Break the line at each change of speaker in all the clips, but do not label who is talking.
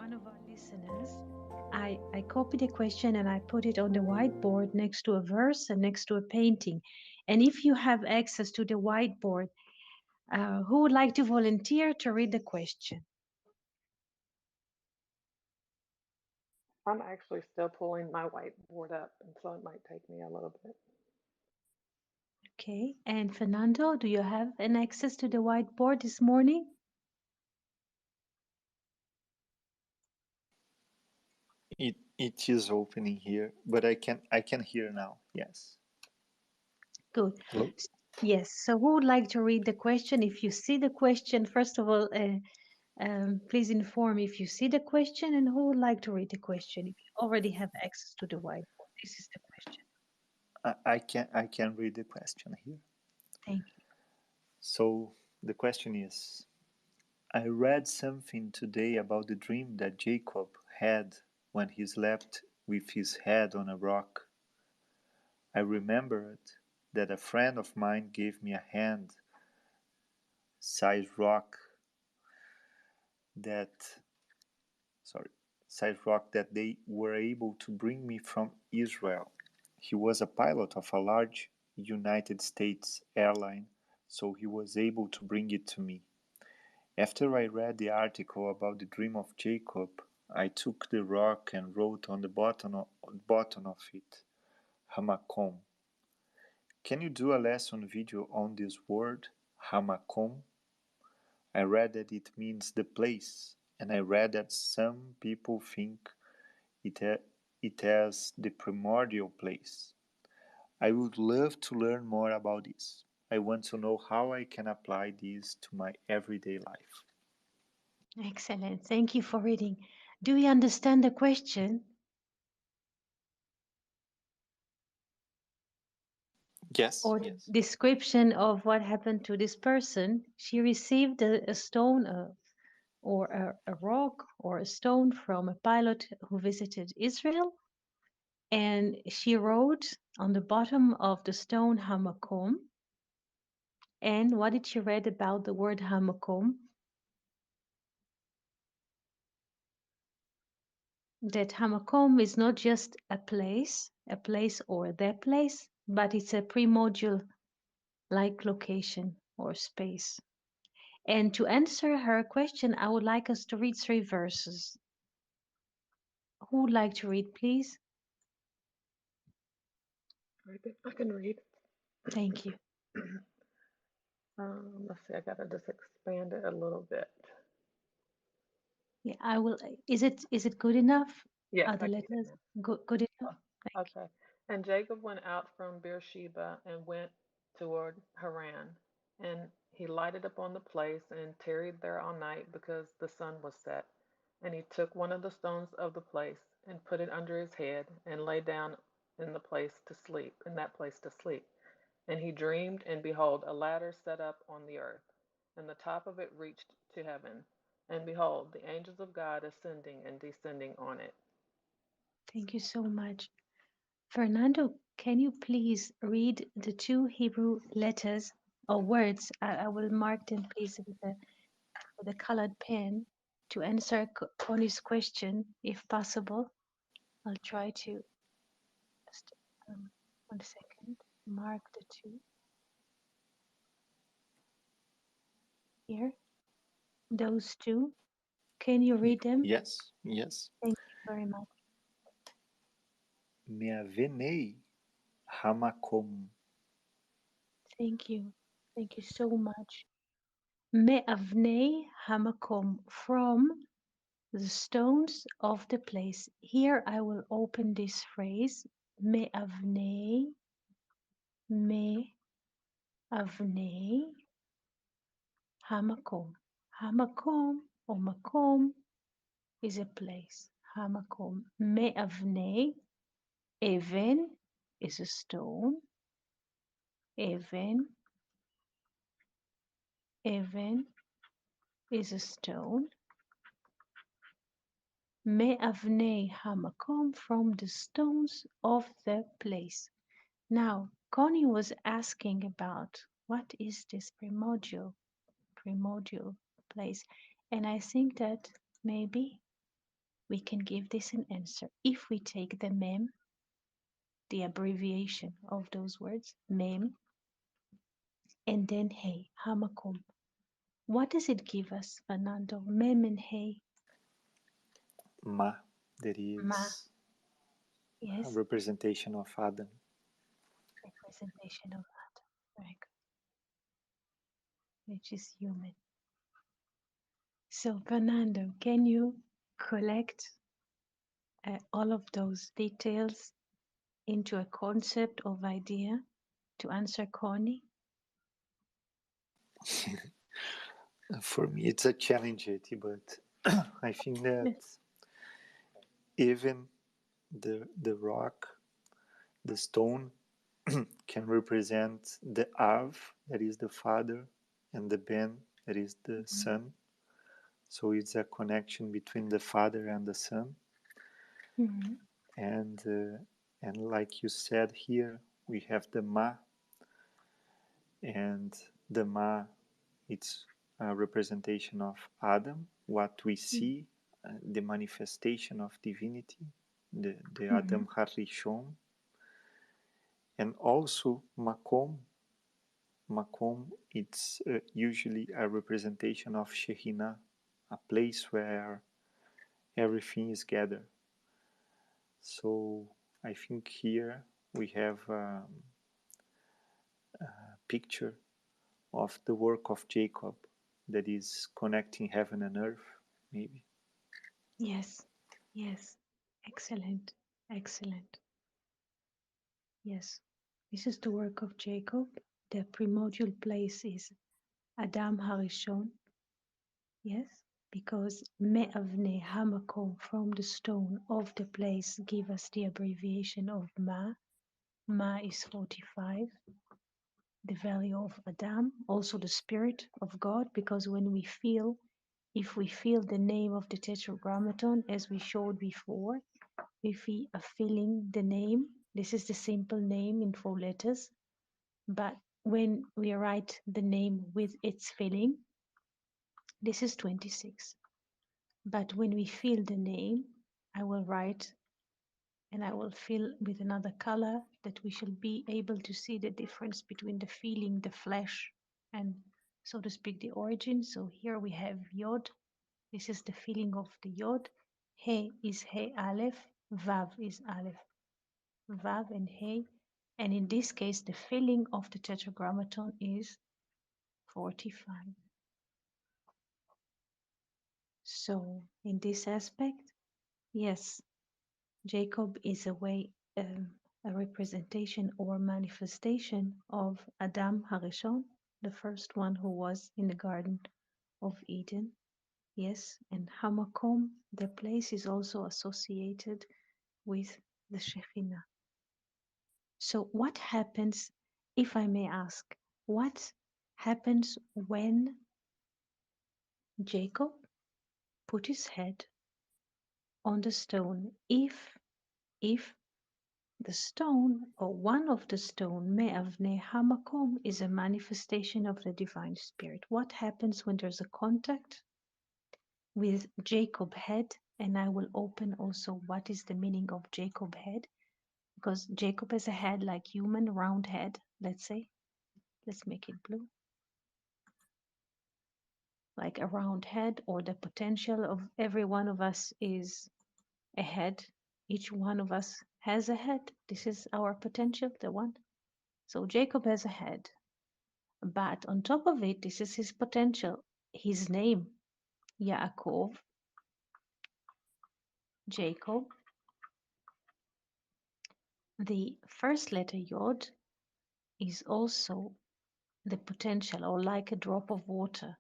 one of our listeners, I copied a question and I put it on the whiteboard next to a verse and next to a painting. And if you have access to the whiteboard, who would like to volunteer to read the question?
I'm actually still pulling my whiteboard up, and so it might take me a little bit.
Okay. And Fernando, do you have an access to the whiteboard this morning?
It is opening here, but I can hear now. Yes.
Good.
Hello.
Yes. So who would like to read the question? If you see the question, first of all, please inform if you see the question and who would like to read the question. If you already have access to the whiteboard, this is the question.
I can read the question here.
Thank you.
So the question is, I read something today about the dream that Jacob had when he slept with his head on a rock. I remembered that a friend of mine gave me a hand-sized rock that sorry, size rock that they were able to bring me from Israel. He was a pilot of a large United States airline, so he was able to bring it to me. After I read the article about the dream of Jacob, I took the rock and wrote on the bottom of it, hamacom. Can you do a lesson video on this word, hamacom? I read that it means the place, and I read that some people think it, it as the primordial place. I would love to learn more about this. I want to know how I can apply this to my everyday life.
Excellent. Thank you for reading. Do we understand the question?
Yes,
Or the description of what happened to this person? She received a stone or a rock or a stone from a pilot who visited Israel, and she wrote on the bottom of the stone hamacom. And what did she read about the word hamacom? That hamacom is not just a place or the place, but it's a primordial like location or space. And to answer her question, I would like us to read 3 verses. Who would like to read, please?
I can read.
Thank you.
Let's see, I gotta just expand it a little bit.
Yeah, I will. Is it good enough?
Yes,
Are the
I can.
letters good enough? Thank
Okay. And Jacob went out from Beersheba and went toward Haran. And he lighted upon the place and tarried there all night because the sun was set. And he took one of the stones of the place and put it under his head and lay down in the place to sleep, in that place to sleep. And he dreamed, and behold, a ladder set up on the earth, and the top of it reached to heaven. And behold, the angels of God ascending and descending on it.
Thank you so much. Fernando, can you please read the 2 Hebrew letters or words? I will mark them, please, with a colored pen to answer Connie's question, if possible. I'll try to just 1 second. Mark the 2 here. Those 2. Can you read them?
yes, yes.
Thank you very much.
Meavenei hamakom.
Thank you. Thank you so much. Me'avnei hamakom, from the stones of the place. Here I will open this phrase. Me'avnei, me'avnei hamakom. Hamakom or makom is a place. Hamakom. Me'avnei, even is a stone. Even, even is a stone. Me'avnei hamakom, from the stones of the place. Now, Connie was asking about what is this primordial place, and I think that maybe we can give this an answer if we take the mem, the abbreviation of those words, mem, and then hey, hamacom. What does it give us, Fernando? Mem and hey,
Ma, that
ma,
is a
yes,
representation of Adam.
representation of that, very good, which is human. So, Fernando, can you collect all of those details into a concept of idea to answer Connie?
For me, it's a challenge, Eti, but I think that
Yes.
even the rock, the stone, can represent the Av, that is the Father, and the Ben, that is the
Mhm.
Son. So it's a connection between the Father and the Son.
Mhm.
And like you said here, we have the Ma, and the Ma, it's a representation of Adam, what we see, the manifestation of divinity, the Adam
Mhm.
Harishon, and also Makom. Makom, it's usually a representation of Shekhinah, a place where everything is gathered. So I think here we have a picture of the work of Jacob that is connecting heaven and earth, maybe.
Yes, yes, excellent, excellent. Yes, this is the work of Jacob. The primordial place is Adam Harishon. Yes, because Me'avne Hamakom from the stone of the place give us the abbreviation of Ma. Ma is 45, the value of Adam, also the spirit of God, because when we feel, if we feel the name of the tetragrammaton as we showed before, if we are feeling the name, this is the simple name in 4 letters, but when we write the name with its filling, this is 26. But when we feel the name, I will write and I will fill with another color that we shall be able to see the difference between the feeling, the flesh, and so to speak, the origin. So here we have Yod. This is the feeling of the Yod. He is He Aleph. Vav is Aleph. Vav and He. And in this case, the filling of the tetragrammaton is 45. So in this aspect, yes, Jacob is a representation or manifestation of Adam Harishon, the first one who was in the Garden of Eden. Yes, and Hamakom, the place is also associated with the Shekhinah. So, what happens, if I may ask, what happens when Jacob put his head on the stone? If the stone, or one of the stone, Me'avne Hamakom, is a manifestation of the divine spirit. What happens when there's a contact with Jacob head? And I will open also what is the meaning of Jacob head, because Jacob has a head like human, round head, let's say. Let's make it blue. Like a round head, or the potential of every one of us is a head. Each one of us has a head. This is our potential, the one. So Jacob has a head. But on top of it, this is his potential. His name, Yaakov, Jacob. The first letter Yod is also the potential, or like a drop of water,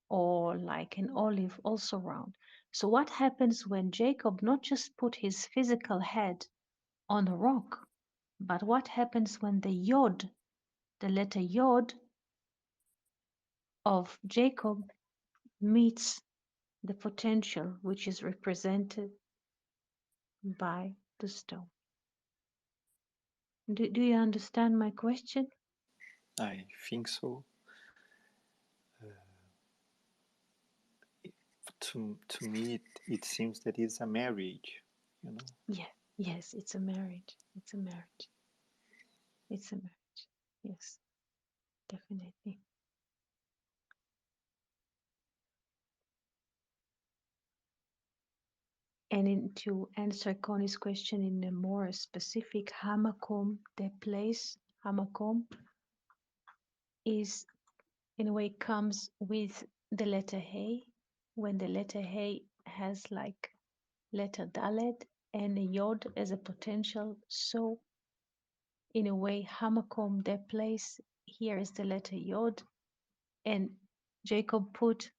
or like an olive also round. So what happens when Jacob not just put his physical head on a rock, but what happens when the Yod, the letter Yod of Jacob meets the potential which is represented by the stone? Do you understand my question?
I think so. to me it seems that it's a marriage, you know.
Yeah, yes, it's a marriage. It's a marriage. It's a marriage. Yes, definitely. And to answer Connie's question in a more specific, hamacom, the place, hamacom, is in a way comes with the letter Hey. When the letter Hey has like letter Dalet and a Yod as a potential, so in a way, hamacom, the place, here is the letter Yod, and Jacob put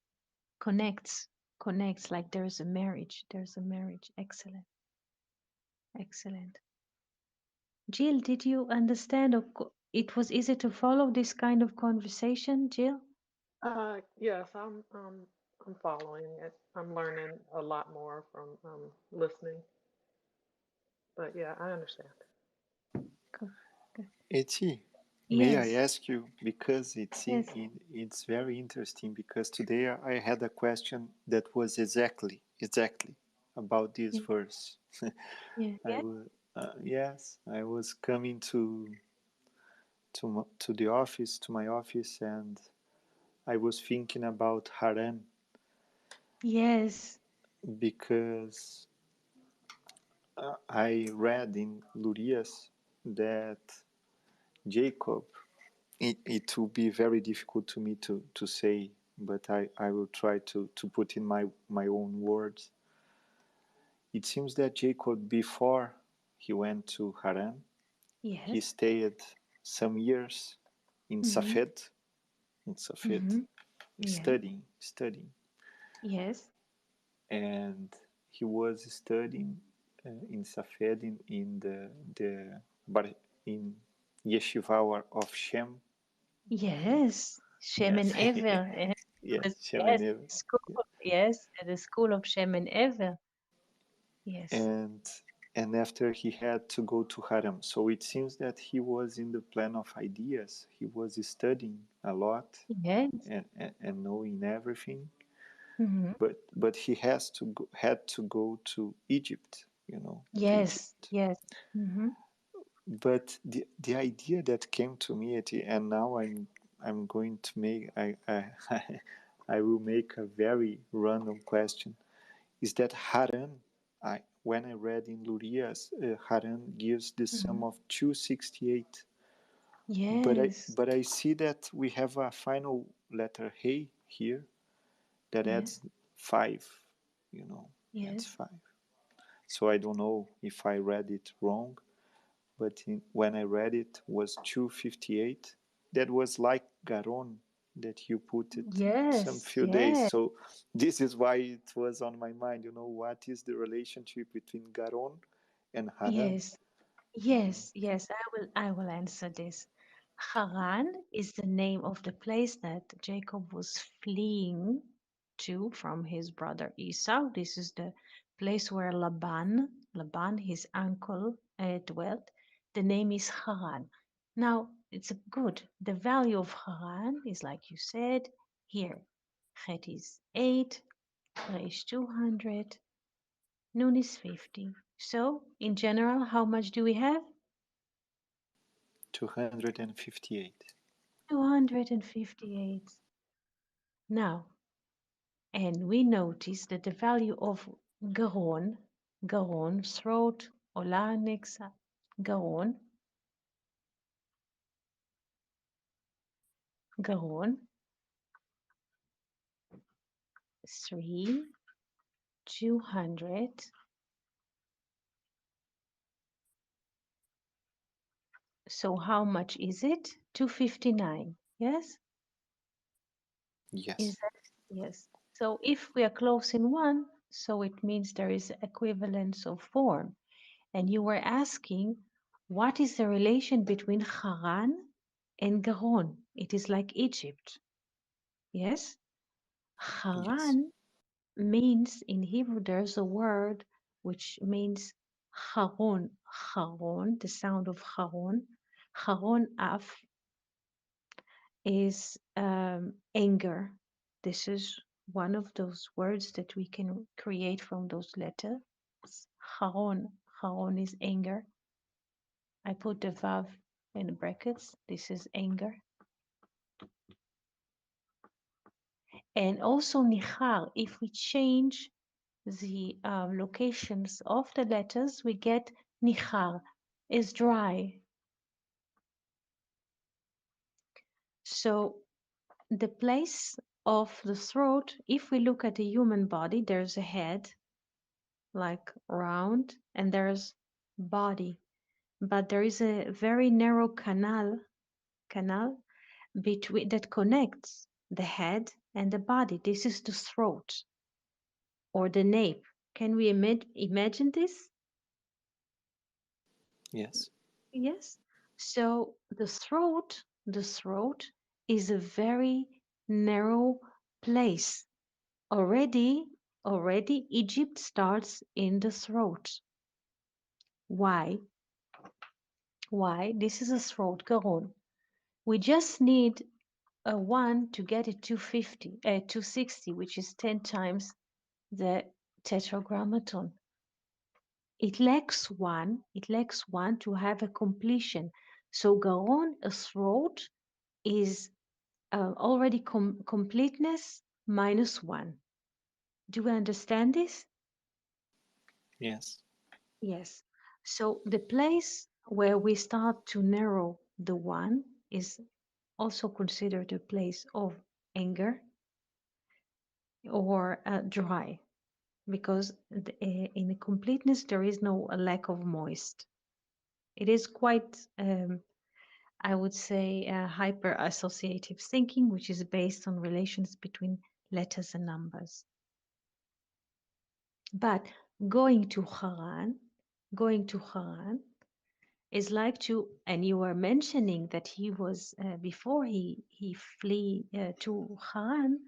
connects like there's a marriage. There's a marriage. Excellent. Excellent. Jill, did you understand or it was easy to follow this kind of conversation, Jill?
Yes, I'm following it. I'm learning a lot more from listening. But yeah, I understand.
Cool. Good.
Eti, may I
Yes,
ask you, because
yes,
it's very interesting, because today I had a question that was exactly about this
yeah,
verse.
yeah,
I
yeah.
was yes, I was coming to the office, to my office, and I was thinking about Haran,
Yes,
because I read in Lurias that Jacob, it will be very difficult to me to say, but I will try to put in my own words. It seems that Jacob, before he went to Haran, he
yes.
stayed some years in
Mm-hmm.
Safed, in Safed,
Mm-hmm. Yeah.
studying,
Yes.
and he was studying in Safed in the bar in yeshiva of Shem.
Yes. Shem and
Yes,
Ever.
yes, Shem and
Yes,
Ever.
school.
Yeah.
Yes, at the school of Shem and Ever. Yes.
and and after he had to go to Haram. So it seems that he was in the plan of ideas. He was studying a lot
Yes.
and knowing everything.
Mm-hmm.
But he had to go to Egypt, to
Yes.
Egypt.
Yes. Mm-hmm.
But the idea that came to me, and now I'm going to make I will make a very random question. Is that Haran? When I read in Lurias, Haran gives the
Mm-hmm.
sum of 268,
Yes.
but I see that we have a final letter Hey here that
Yes.
adds 5. You know, adds
Yes.
5. So I don't know if I read it wrong, but when I read it was 258. That was like Garon that you put it some
Yes.
few days.
Yes.
So this is why it was on my mind. What is the relationship between Garon and Haran?
Yes. Yes. Yes. I will answer this. Haran is the name of the place that Jacob was fleeing to from his brother Esau. This is the place where Laban, his uncle, dwelt. The name is Haran. Now, it's a good. The value of Haran is like you said here. Het is 8, Resh 200, Nun is 50. So, in general, how much do we have?
258.
258. Now, and we notice that the value of Garon, throat, or larynx, Garon, Garon, 3, 200. So how much is it? 259. Yes? Is
Yes.
that? Yes. So if we are close in one, so it means there is equivalence of form. And you were asking, what is the relation between Haran and Garon? It is like Egypt. Yes?
Yes.
Haran means in Hebrew, there's a word which means Haron. Haron, the sound of Haron. Haron Af is anger. This is one of those words that we can create from those letters. Haron. Haron is anger. I put the vav in brackets. This is anger. And also nihar. If we change the locations of the letters, we get nihar is dry. So the place of the throat, if we look at the human body, there's a head, like round, and there's body. But there is a very narrow canal between that connects the head and the body. This is the throat or the nape. Can we imagine this?
Yes.
Yes. So the throat is a very narrow place. Already Egypt starts in the throat. Why? Why? This is a throat garon. We just need a 1 to get a 250, 260, which is 10 times the tetragrammaton. It lacks one to have a completion. So garon, a throat, is already completeness minus 1. Do we understand this?
Yes.
Yes. So the place where we start to narrow the 1 is also considered a place of anger or dry, because in the completeness there is no lack of moist. It is quite, I would say, hyper associative thinking, which is based on relations between letters and numbers. But going to Haran, going to Haran is like to, and you were mentioning that he was before he flee to Haran,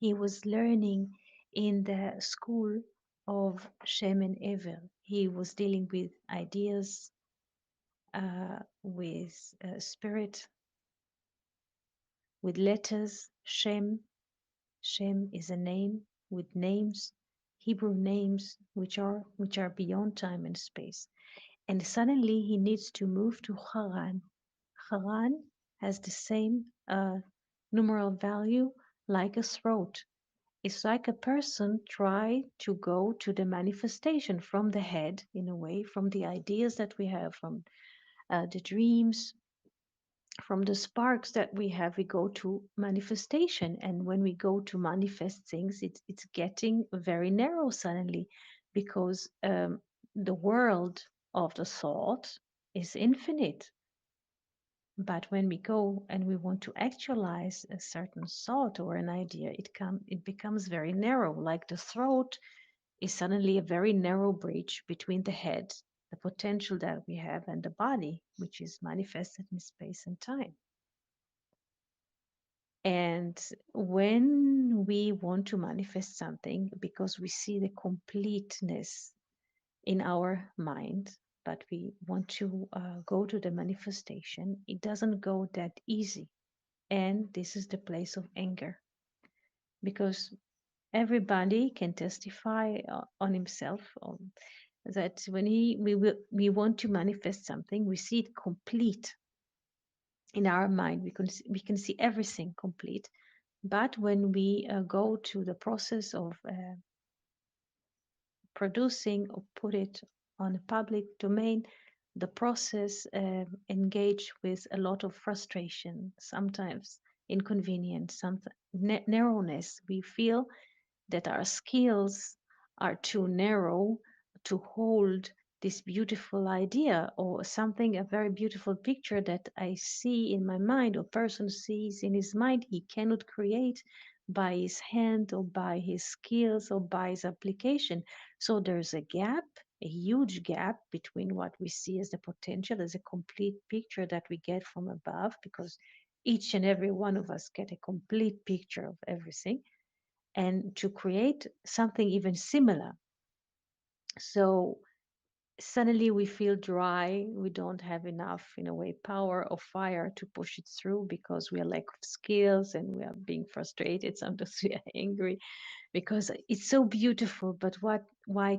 he was learning in the school of Shem and Ever. He was dealing with ideas, with spirit, with letters. Shem is a name, with names, Hebrew names which are beyond time and space. And suddenly he needs to move to Haran. Haran has the same numeral value like a throat. It's like a person try to go to the manifestation from the head, in a way, from the ideas that we have, from the dreams, from the sparks that we have. We go to manifestation, and when we go to manifest things, it's getting very narrow suddenly, because the world of the thought is infinite. But when we go and we want to actualize a certain thought or an idea, it becomes very narrow. Like the throat is suddenly a very narrow bridge between the head, the potential that we have, and the body, which is manifested in space and time. And when we want to manifest something, because we see the completeness in our mind, but we want to go to the manifestation, it doesn't go that easy. And this is the place of anger, because everybody can testify on himself, that when we want to manifest something, we see it complete in our mind. We can see everything complete. But when we go to the process of producing or put it on a public domain, the process engage with a lot of frustration, sometimes inconvenience, some narrowness. We feel that our skills are too narrow to hold this beautiful idea, or something, a very beautiful picture that I see in my mind, or person sees in his mind, he cannot create by his hand or by his skills or by his application. So there's a gap, a huge gap between what we see as the potential, as a complete picture that we get from above, because each and every one of us get a complete picture of everything, and to create something even similar. So suddenly we feel dry. We don't have enough, in a way, power or fire to push it through because we are lack of skills and we are being frustrated. Sometimes we are angry because it's so beautiful. But why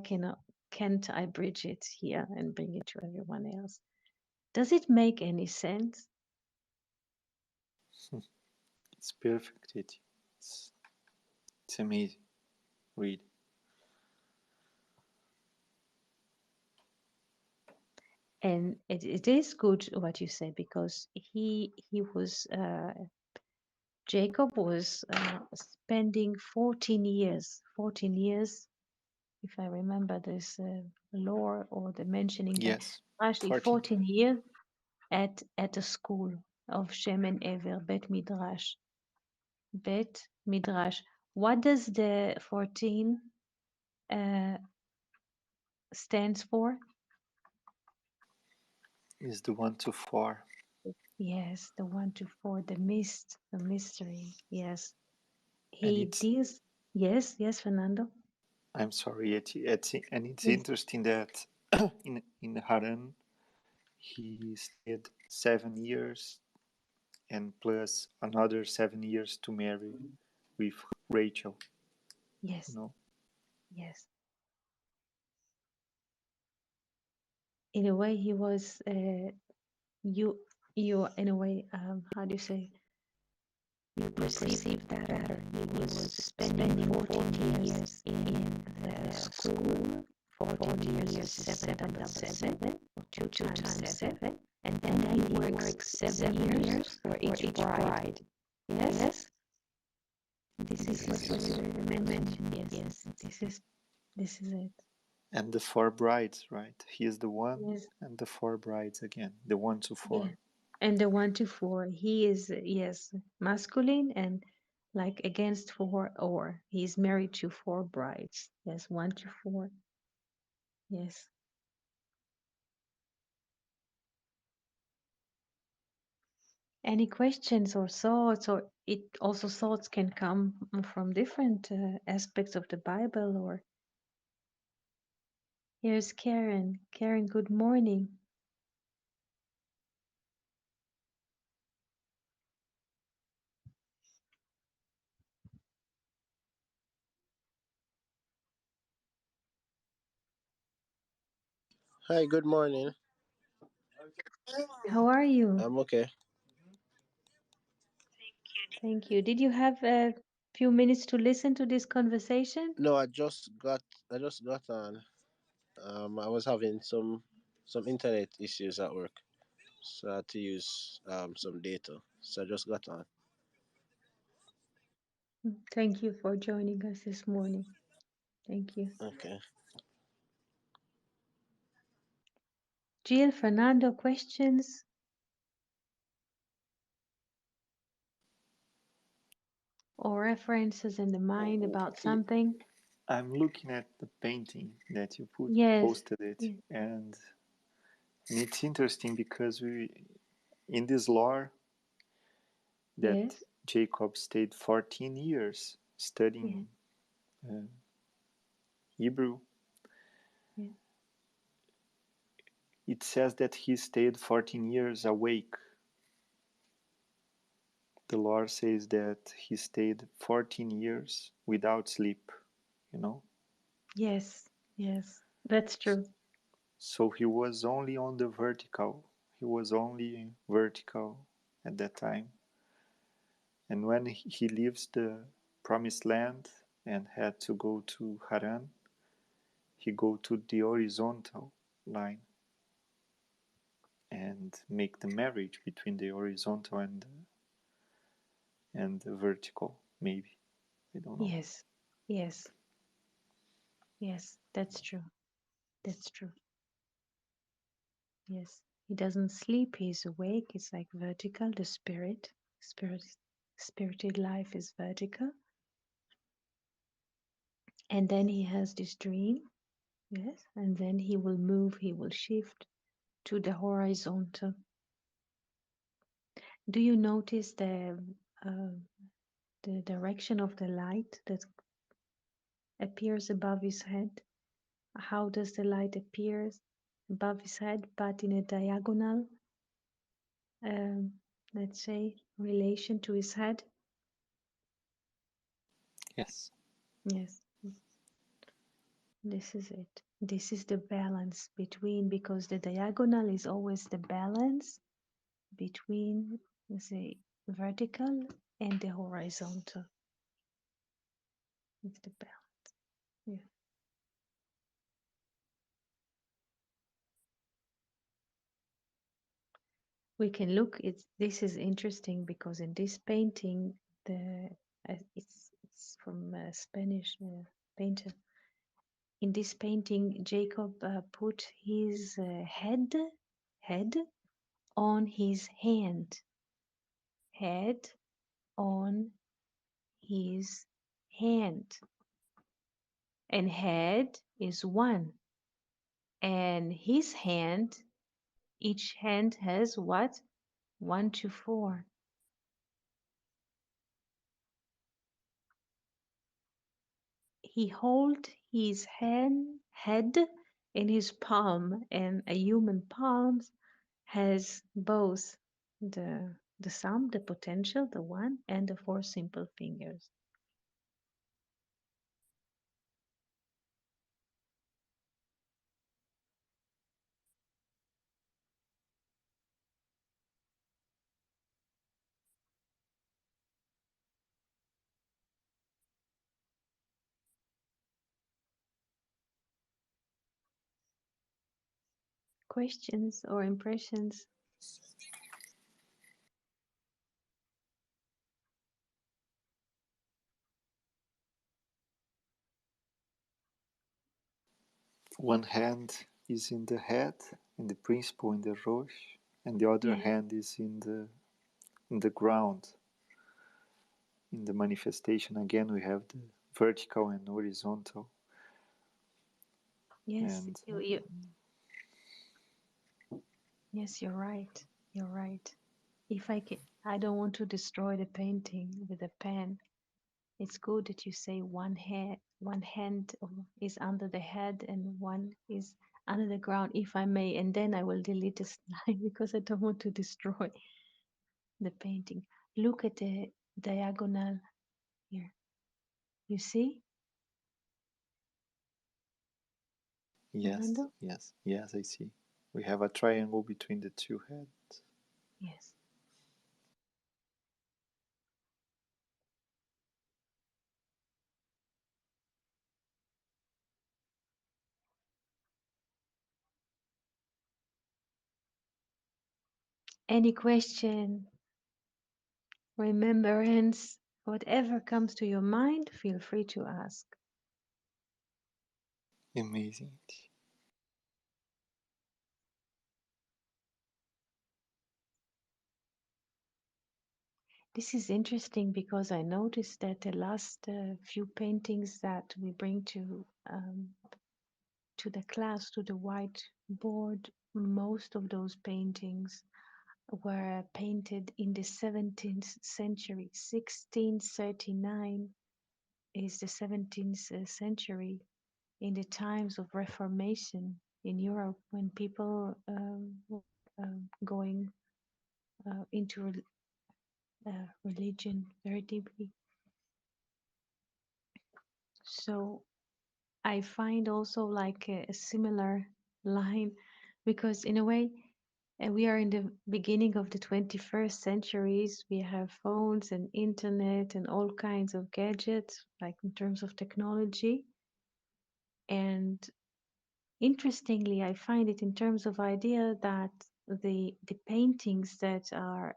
can't I bridge it here and bring it to everyone else? Does it make any sense?
It's perfect, Eti. It's, it's amazing. Read.
And it is good what you say because he was Jacob was spending 14 years, if I remember this lore or the mentioning that,
Yes,
actually
14.
14 years at a school of Shem and Ever, Bet Midrash. What does the 14 uh, stands for?
Is the 1 to 4.
Yes, the 1 to 4, the mist, the mystery. Yes,
And
he
it's,
deals. Yes, Fernando.
I'm sorry, Eti, and it's
Yes,
interesting that in Haran he stayed 7 years and plus another 7 years to marry with Rachel, you
yes,
know.
yes. In a way, he was you. You in a way, how do you say? You perceive that he was spending 14 years in the school, 14 years, 7 or 2 times 7, and then he works 7 years for each bride. Yes, this is what you mentioned. Yes, this is it.
And the 4 brides, right? He is the one,
Yes,
and the 4 brides again, the 1 to
yeah.
4.
And the 1 to 4, he is, yes, masculine and like against 4, or he's married to 4 brides. Yes, 1 to 4. Yes. Any questions or thoughts, or it also thoughts can come from different aspects of the Bible. Or here's Karen. Karen, good morning.
Hi, good morning.
How are you?
I'm okay.
Thank you. Did you have a few minutes to listen to this conversation?
No, I just got on. I was having some internet issues at work, so I had to use some data. So I just got on.
Thank you for joining us this morning. Thank you.
Okay.
Jill, Fernando, questions or references in the mind about
Yeah,
something?
I'm looking at the painting that you
Yes.
posted it,
Yes.
and it's interesting because we in this lore that
Yes.
Jacob stayed 14 years
Yes.
studying uh, Hebrew.
Yes.
It says that he stayed 14 years awake. The Lord says that he stayed 14 years without sleep, you know.
Yes. Yes. That's true.
So he was only on the vertical. He was only vertical at that time. And when he leaves the promised land and had to go to Haran, he go to the horizontal line and make the marriage between the horizontal and the vertical, maybe. I don't know.
Yes. Yes. Yes. That's true. That's true. Yes. He doesn't sleep. He's awake. It's like vertical. The spirit, spirited life is vertical. And then he has this dream. Yes. And then he will move. He will shift to the horizontal. Do you notice uh, the direction of the light that appears above his head? How does the light appear? above his head, but in a diagonal, um, let's say, relation to his head.
Yes.
Yes, this is it. This is the balance between, because the diagonal is always the balance between the vertical and the horizontal. It's the balance. Yeah. We can look. It's this is interesting because in this painting, the it's from a Spanish painter. In this painting, Jacob put his head on his hand, head on his hand, and head is one, and his hand, each hand has what? 1 to 4. He hold his head in his palm, and a human palm has both the sum, the potential, the one, and the 4 simple fingers. Questions or impressions?
One hand is in the head, in the principle in the roche, and the other
Yeah.
hand is in the ground, in the manifestation. Again, we have the vertical and horizontal,
Yes,
and
yes, you're right. You're right. If I can, I don't want to destroy the painting with a pen. It's good that you say one hand is under the head and one is under the ground, if I may, and then I will delete this line because I don't want to destroy the painting. Look at the diagonal here. You see,
yes,
Fernando?
yes, yes, I see. We have a triangle between the two heads.
Yes. Any question, remembrance, whatever comes to your mind, feel free to ask.
Amazing.
This is interesting because I noticed that the last few paintings that we bring to the class, to the whiteboard, most of those paintings were painted in the 17th century. 1639 is the 17th century, in the times of Reformation in Europe, when people were going into religion very deeply. So I find also like a similar line, because in a way, we are in the beginning of the 21st centuries. We have phones and internet and all kinds of gadgets, like in terms of technology. And interestingly, I find it in terms of idea that the paintings that are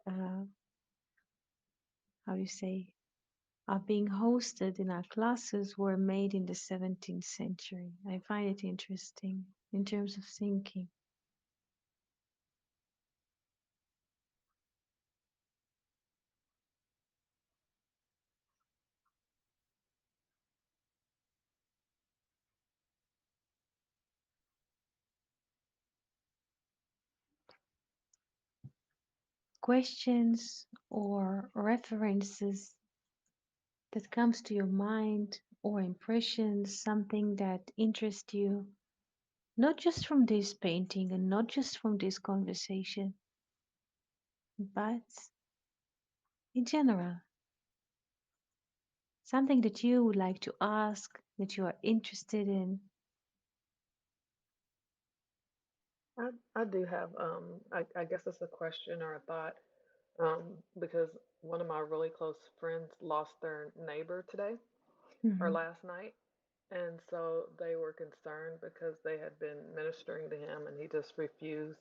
how you say, are being hosted in our classes were made in the 17th century. I find it interesting in terms of thinking. Questions or references that comes to your mind, or impressions, something that interests you, not just from this painting and not just from this conversation, but in general, something that you would like to ask, that you are interested in.
I do have, I guess it's a question or a thought, because one of my really close friends lost their neighbor today or
Mhm.
last night. And so they were concerned because they had been ministering to him and he just refused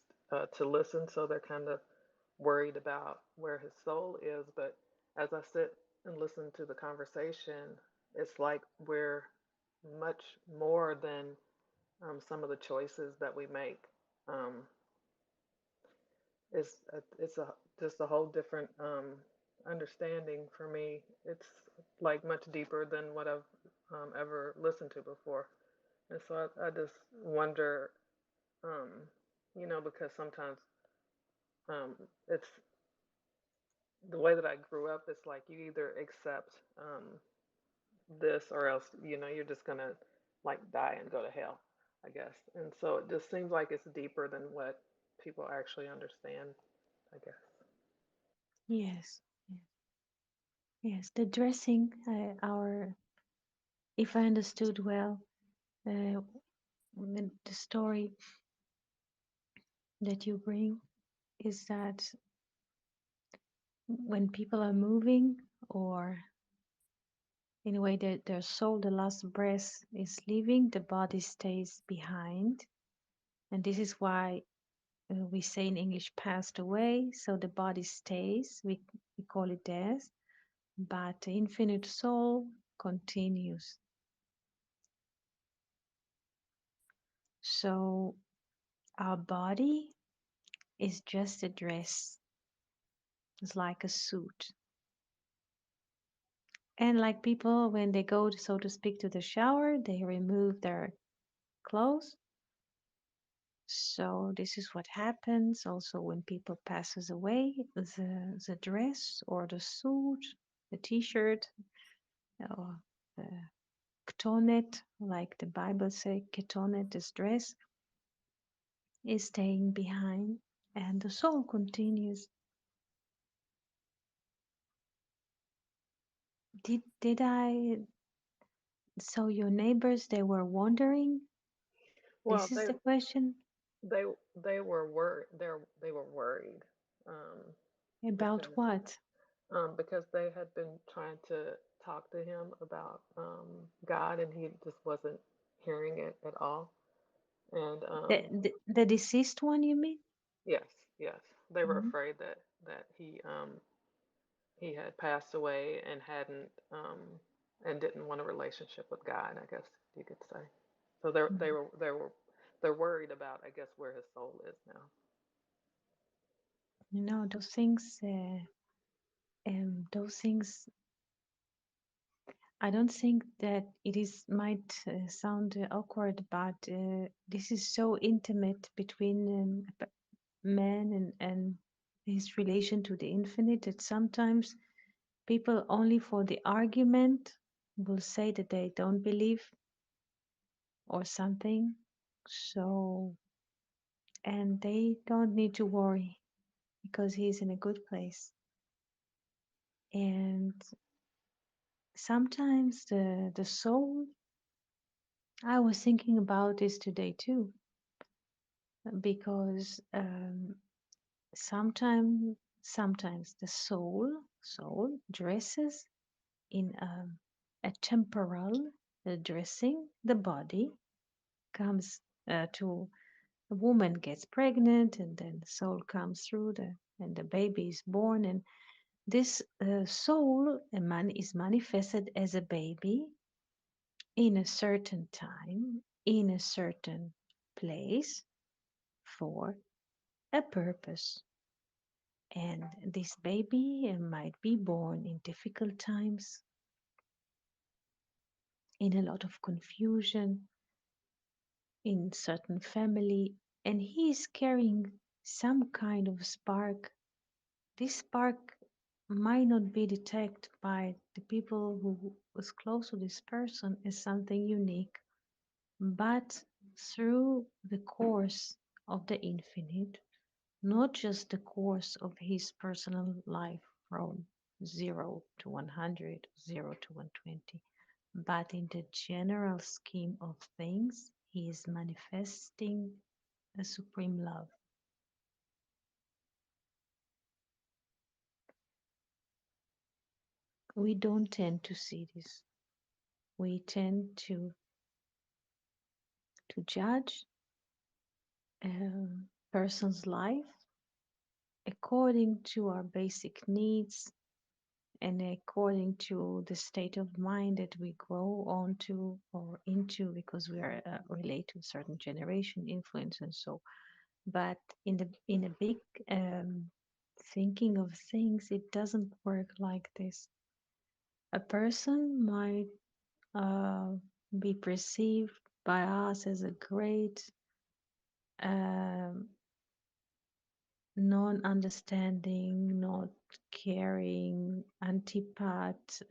to listen. So they're kind of worried about where his soul is. But as I sit and listen to the conversation, it's like we're much more than some of the choices that we make. Um, it's a just a whole different understanding for me. It's like much deeper than what I've ever listened to before. And so I just wonder, um, because sometimes um, it's the way that I grew up. It's like you either accept this or else, you're just gonna like die and go to hell, I guess. And so it just seems like it's deeper than what people actually understand, I guess.
Yes, yes. The dressing, if I understood well, the story that you bring is that when people are moving, or in a way that their soul, the last breath is leaving, the body stays behind. And this is why we say in English passed away, so the body stays. We call it death, but the infinite soul continues. So our body is just a dress, it's like a suit. And like people, when they go, so to speak, to the shower, they remove their clothes. So this is what happens also when people passes away. The dress or the suit, the t-shirt, or the ketonet, like the Bible say, ketonet, this dress is staying behind, and the soul continues. Did I? So your neighbors, they were wondering.
Well,
This is the question
they they were worried. They were worried um,
about
because
what?
because they had been trying to talk to him about God, and he just wasn't hearing it at all. And
The deceased one, you mean?
yes, yes, they were
Mhm.
afraid that he had passed away and hadn't and didn't want a relationship with God, I guess you could say. So
Mhm.
they're worried about, I guess, where his soul is now.
Those things. Those things. I don't think that it is might sound awkward, but this is so intimate between man and his relation to the infinite that sometimes people only for the argument will say that they don't believe or something. So, and they don't need to worry because he's in a good place. And sometimes the soul, I was thinking about this today too, because sometimes the soul dresses in a temporal dressing. The body comes to a woman gets pregnant, and then the soul comes through and the baby is born, and this soul is manifested as a baby in a certain time, in a certain place, for a purpose. And this baby might be born in difficult times, in a lot of confusion, in certain family, and he is carrying some kind of spark. This spark might not be detected by the people who was close to this person as something unique, but through the course of the infinite, not just the course of his personal life from 0 to 100, 0 to 120, but in the general scheme of things, he is manifesting a supreme love. We don't tend to see this. We tend to judge a person's life according to our basic needs and according to the state of mind that we grow onto or into because we are related to a certain generation influence and so. But in a big thinking of things, it doesn't work like this. A person might uh, be perceived by us as a great um, non-understanding, not caring, antipath.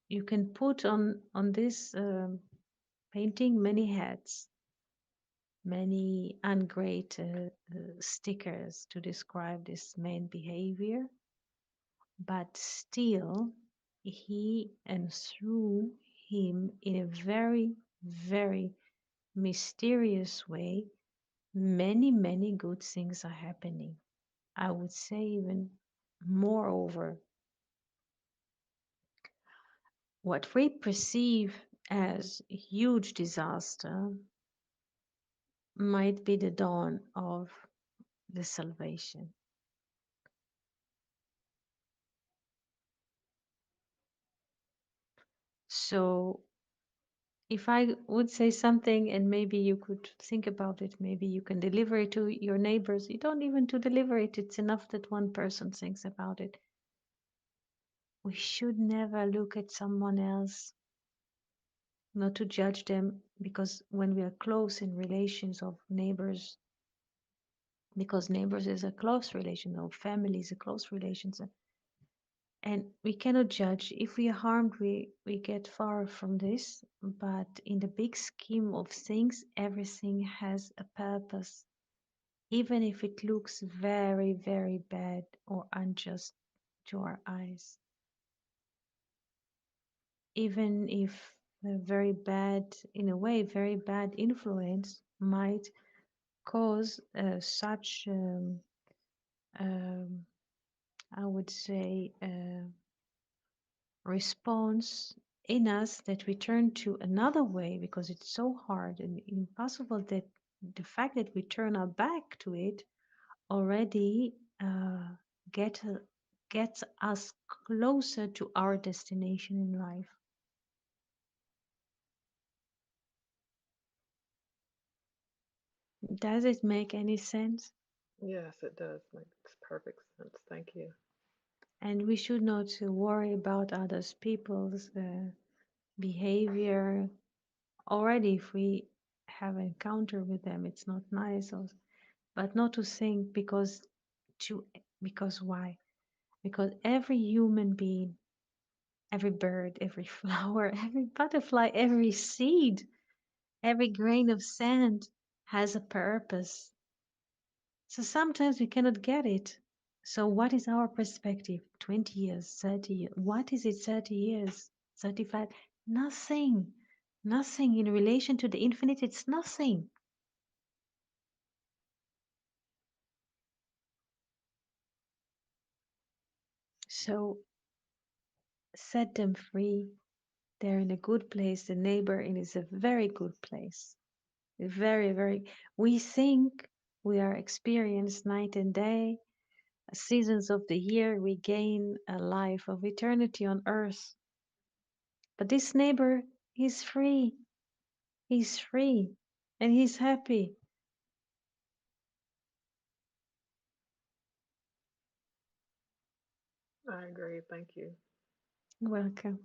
You can put on this painting many hats, many ungreat stickers to describe this main behavior, but still, he and through him, in a very, very mysterious way, many good things are happening. I would say even moreover, what we perceive as a huge disaster might be the dawn of the salvation. So if I would say something and maybe you could think about it, maybe you can deliver it to your neighbors. You don't even to deliver it, it's enough that one person thinks about it. We should never look at someone else, not to judge them, because when we are close in relations of neighbors, because neighbors is a close relation, or family is a close relation, and we cannot judge. If we are harmed, we get far from this, but in the big scheme of things, everything has a purpose, even if it looks very bad or unjust to our eyes. Even if a very bad, in a way, very bad influence might cause such um, I would say response in us that we turn to another way, because it's so hard and impossible, that the fact that we turn our back to it already get gets us closer to our destination in life. Does it make any sense?
Yes, it does. Makes perfect sense. Thank you.
And we should not worry about others people's behavior. Already if we have an encounter with them, it's not nice, or, but not to think to because why? Because every human being, every bird, every flower, every butterfly, every seed, every grain of sand has a purpose. So sometimes we cannot get it. So what is our perspective? 20 years, 30 years. What is it 30 years? 35? Nothing. Nothing in relation to the infinite. It's nothing. So set them free. They're in a good place. The neighbor is a very good place. Very. We think we are experienced night and day, seasons of the year. We gain a life of eternity on earth. But this neighbor, he's free. He's free and he's happy.
I agree. Thank you.
Welcome.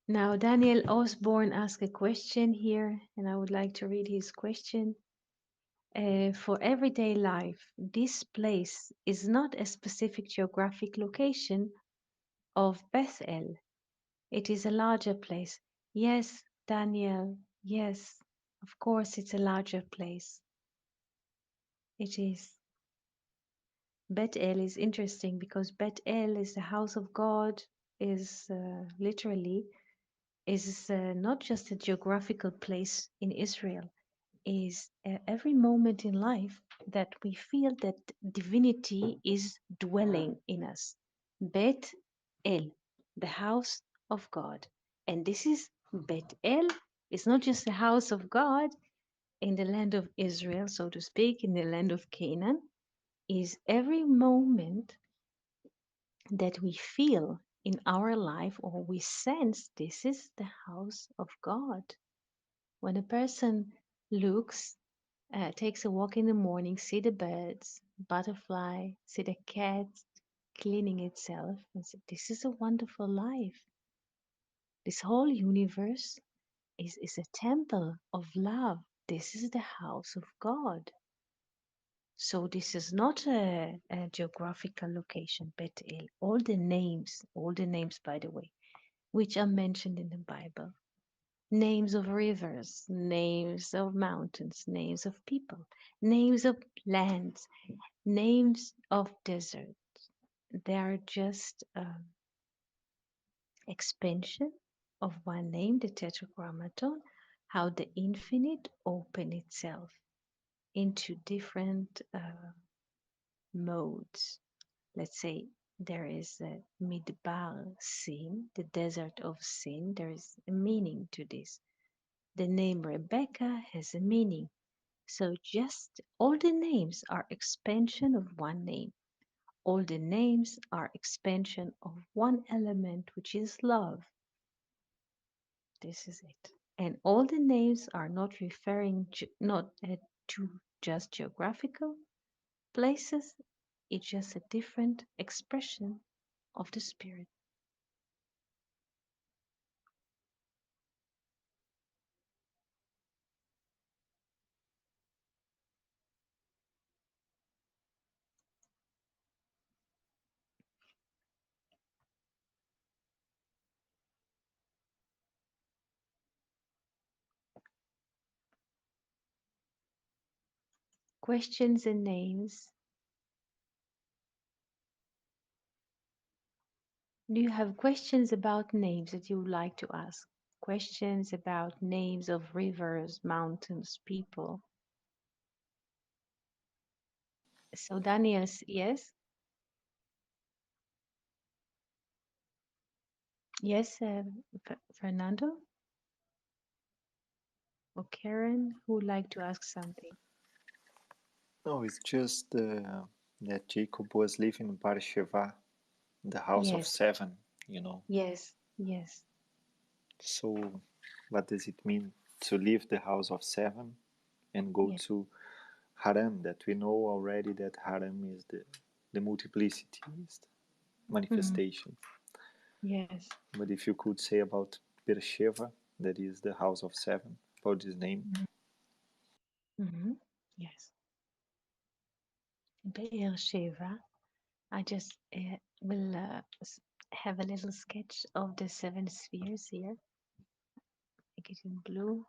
Now, Daniel Osborne asked a question here, and I would like to read his question. For everyday life, this place is not a specific geographic location, of Bethel. It is a larger place. Yes, Daniel, yes, of course it's a larger place. It is. Bethel is interesting because Bethel is the house of God, is literally is not just a geographical place in Israel, is every moment in life that we feel that divinity is dwelling in us. Bet El, the house of God. And this is Bet El, it's not just the house of God in the land of Israel, so to speak, in the land of Canaan, is every moment that we feel in our life or we sense this is the house of God. When a person looks, takes a walk in the morning, see the birds, butterfly, see the cat cleaning itself, and say, this is a wonderful life. This whole universe is a temple of love. This is the house of God. So this is not a geographical location, Bethel. All the names, by the way, which are mentioned in the Bible, names of rivers, names of mountains, names of people, names of lands, names of deserts. They are just expansion of one name, the Tetragrammaton, how the infinite open itself into different modes. Let's say there is a Midbar Sin, the desert of sin. There is a meaning to this. The name Rebecca has a meaning. So just all the names are expansion of one name. All the names are expansion of one element, which is love. This is it. And all the names are not referring not to just geographical places. It's just a different expression of the spirit. Questions and names. Do you have questions about names that you would like to ask? Questions about names of rivers, mountains, people. So Daniel, yes, yes, Fernando or Karen, who would like to ask something?
No, it's just that Jacob was living in Beersheba, the house of
Yes,
seven, you know.
yes, yes.
So, what does it mean to leave the house of seven and go
Yes.
to Haran? That we know already that Haran is the multiplicity, is the
Mhm.
manifestation.
Yes.
But if you could say about Beersheba, that is the house of seven, about this name.
Mm-hmm. Yes. Beersheba. I just will have a little sketch of the seven spheres here. Make it in blue.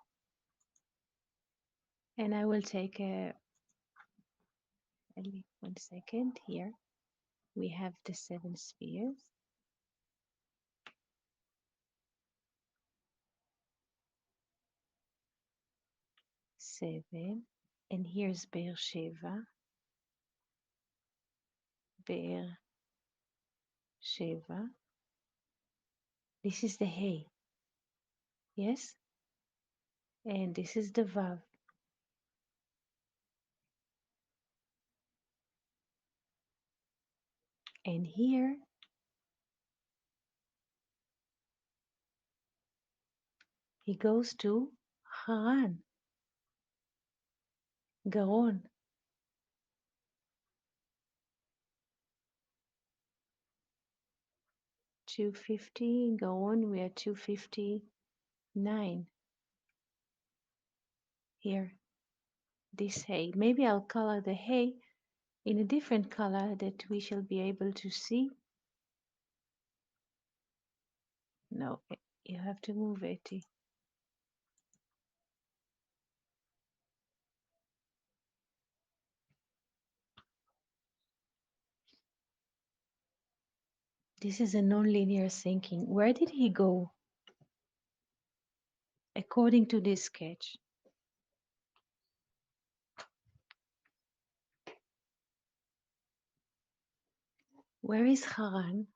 And I will take one second here. We have the seven spheres. Seven. And here's Beersheba. Beersheba. This is the Hey. Yes? And this is the Vav. And here he goes to Haran. Gaon. 250. Gaon, we are 259. Here, this hay. Maybe I'll color the hay in a different color that we shall be able to see. No, you have to move it. This is a nonlinear thinking. Where did he go according to this sketch? Where is Haran?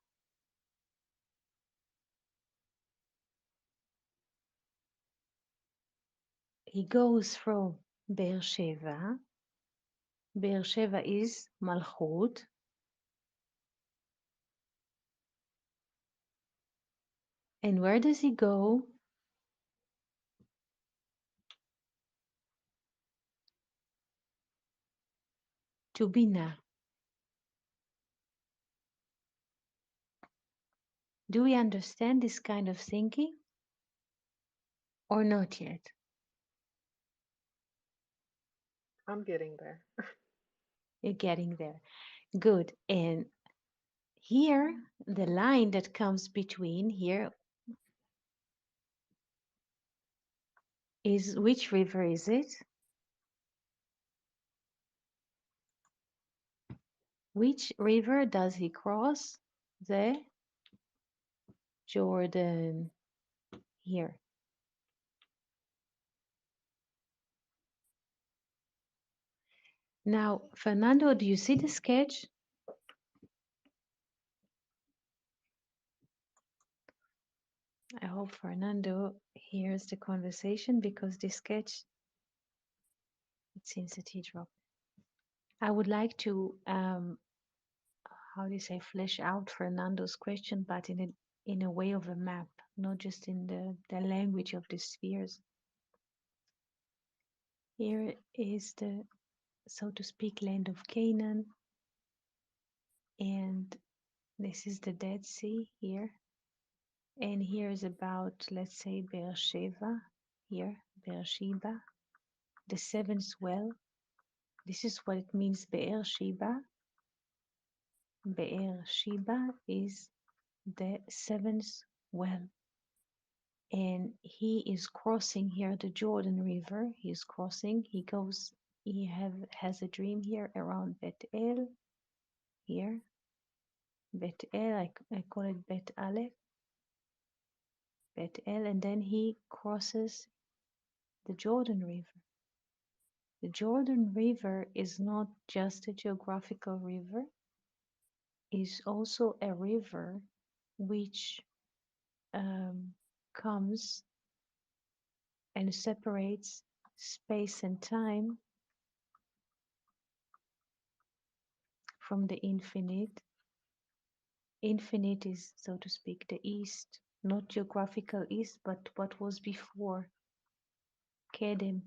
He goes from Beersheba. Beersheba is Malchut. And where does he go? To Bina. Do we understand this kind of thinking or not yet?
I'm getting there.
You're getting there. Good. And here, the line that comes between here is which river is it? Which river does he cross? The Jordan. Here. Now, Fernando, do you see the sketch? I hope Fernando hears the conversation because this sketch, it seems that he dropped. I would like to, how do you say, flesh out Fernando's question, but in a way of a map, not just in the language of the spheres. Here is the, so to speak, land of Canaan, and this is the Dead Sea here. And here is about, let's say, Beersheba, here, Beersheba, the seventh well. This is what it means, Beersheba. Beersheba is the seventh well. And he is crossing here the Jordan River. He is crossing. He goes, has a dream here around Bethel, here. Bethel, I call it Bet Aleph, Bethel, and then he crosses the Jordan River. The Jordan River is not just a geographical river, is also a river which comes and separates space and time from the infinite. Infinite is, so to speak, the east, not geographical east, but what was before, Kedem,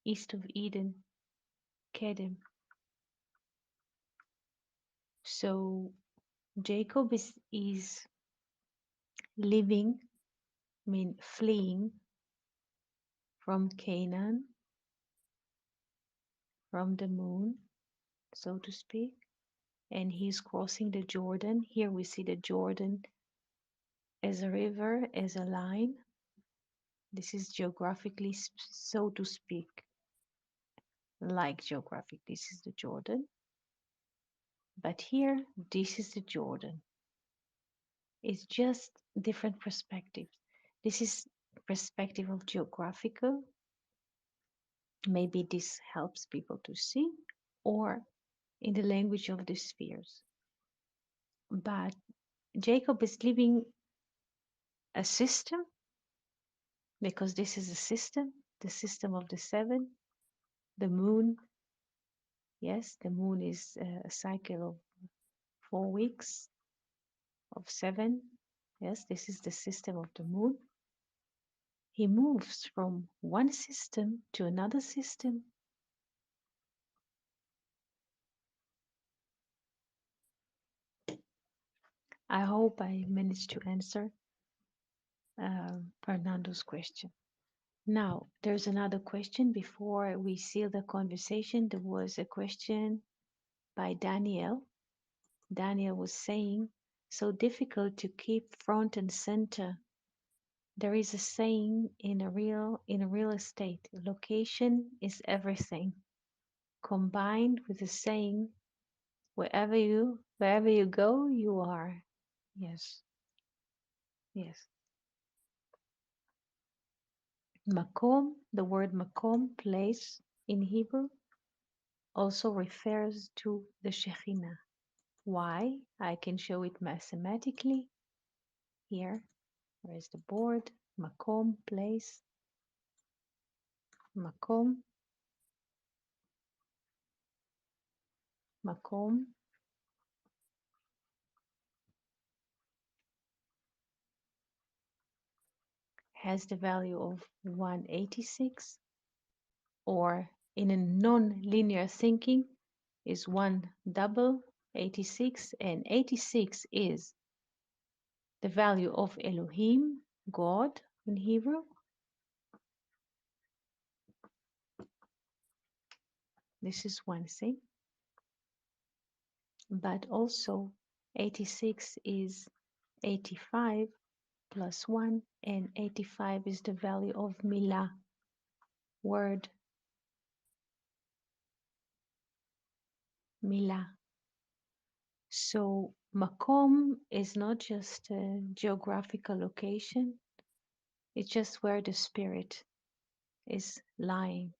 east of Eden, Kedem. So Jacob is living, I mean fleeing from Canaan, from the moon, so to speak, and he's crossing the Jordan. Here we see the Jordan as a river, as a line. This is geographically, so to speak, like geographic. This is the Jordan. But here, this is the Jordan. It's just different perspectives. This is perspective of geographical. Maybe this helps people to see, or in the language of the spheres. But Jacob is living a system because this is a system, the system of the seven, the moon. Yes, the moon is a cycle of 4 weeks, of seven. Yes, this is the system of the moon. He moves from one system to another system. I hope I managed to answer Fernando's question. Now, there's another question before we seal the conversation. There was a question by Daniel. Daniel was saying, so difficult to keep front and center. There is a saying in real estate, location is everything. Combined with the saying, wherever you go, you are. Yes, yes. Makom, the word makom, place in Hebrew, also refers to the Shekhinah. Why? I can show it mathematically here. Where is the board? Makom, place. Makom, makom has the value of 186, or in a non-linear thinking is 1 double 86, and 86 is the value of Elohim, God in Hebrew. This is one thing, but also 86 is 85 plus 1, and 85 is the value of Milah, word, Milah. So Makom is not just a geographical location, it's just where the spirit is lying,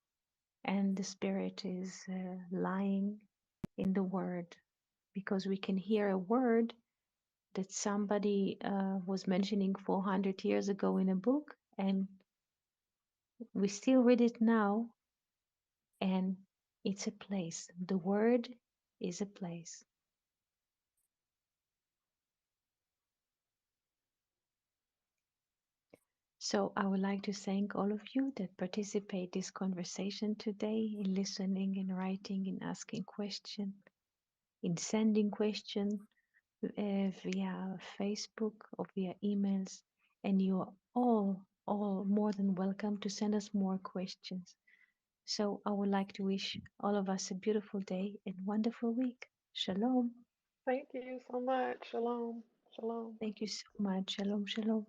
and the spirit is lying in the word, because we can hear a word that somebody was mentioning 400 years ago in a book, and we still read it now, and it's a place. The word is a place. So I would like to thank all of you that participate this conversation today, in listening, in writing, in asking questions, in sending questions via Facebook or via emails. And you are all more than welcome to send us more questions. So I would like to wish all of us a beautiful day and wonderful week. Shalom.
Thank you so much. Shalom. Shalom.
Thank you so much. Shalom, shalom.